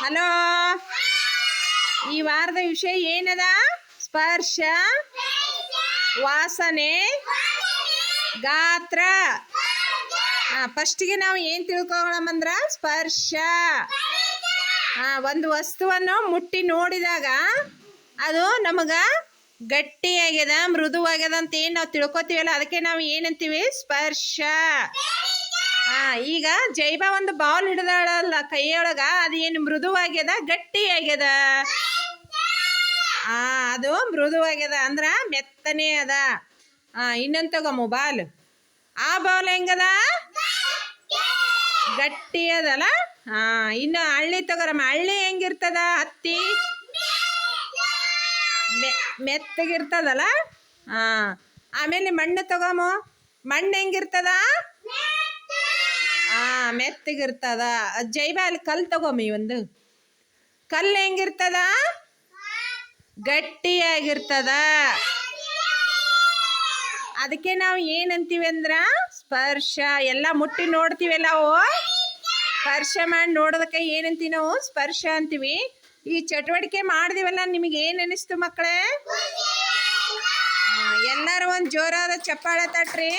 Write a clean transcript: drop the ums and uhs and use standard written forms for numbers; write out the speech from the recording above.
Hello, ಈ ವಾರದ ವಿಷಯ ಏನದ? ಸ್ಪರ್ಶ, ವಾಸನೆ, ಗಾತ್ರ. ಫಸ್ಟಿಗೆ ನಾವು ಏನು ತಿಳ್ಕೊಳ್ಳೋಣಂದ್ರ ಸ್ಪರ್ಶ. ಒಂದು ವಸ್ತುವನ್ನು ಮುಟ್ಟಿ ನೋಡಿದಾಗ ಅದು ನಮಗೆ ಗಟ್ಟಿಯಾಗ್ಯದ, ಮೃದುವಾಗ್ಯದ ಅಂತ ಏನು ನಾವು ತಿಳ್ಕೊತೀವಲ್ಲ, ಅದಕ್ಕೆ ನಾವು ಏನಂತೀವಿ? ಸ್ಪರ್ಶ. ಈಗ ಜೈಬ ಒಂದು ಬಾಲ್ ಹಿಡ್ದಾಳಲ್ಲ ಕೈಯೊಳಗ, ಅದು ಏನು ಮೃದುವಾಗ್ಯದ ಗಟ್ಟಿಯಾಗ್ಯದ? ಅದು ಮೃದುವಾಗ್ಯದ ಅಂದ್ರ ಮೆತ್ತನೆ ಅದ. ಇನ್ನೊಂದು ತಗೊಮ್ಮ ಬಾಲ್. ಆ ಬಾಲ್ ಹೆಂಗದ? ಗಟ್ಟಿ ಅದಲ್ಲ. ಇನ್ನು ಹಳ್ಳಿ ತಗೋರಮ್ಮ. ಹಳ್ಳಿ ಹೆಂಗಿರ್ತದ? ಹತ್ತಿ ಮೆತ್ತಗಿರ್ತದಲ್ಲ. ಆಮೇಲೆ ಮಣ್ಣು ತಗೊಮ್ಮ. ಮಣ್ಣು ಹೆಂಗಿರ್ತದ? ಮೆತ್ತಗಿರ್ತದ. ಜೈಬ ಅಲ್ಲಿ ಕಲ್ಲು ತಗೊಮ್ಮಿ. ಒಂದು ಕಲ್ಲು ಹೆಂಗಿರ್ತದ? ಗಟ್ಟಿಯಾಗಿರ್ತದ. ಅದಕ್ಕೆ ನಾವು ಏನಂತೀವಿ ಅಂದ್ರ ಸ್ಪರ್ಶ. ಎಲ್ಲ ಮುಟ್ಟಿ ನೋಡ್ತೀವಲ್ಲ, ಅವು ಸ್ಪರ್ಶ ಮಾಡಿ ನೋಡೋದಕ್ಕೆ ಏನಂತೀವಿ ನಾವು? ಸ್ಪರ್ಶ ಅಂತೀವಿ. ಈ ಚಟುವಟಿಕೆ ಮಾಡಿದಿವಲ್ಲ, ನಿಮಗೆ ಏನು ಅನಿಸ್ತು ಮಕ್ಕಳೇ? ಎಲ್ಲರೂ ಒಂದು ಜೋರಾದ ಚಪ್ಪಾಳೆ ತಟ್ರಿ.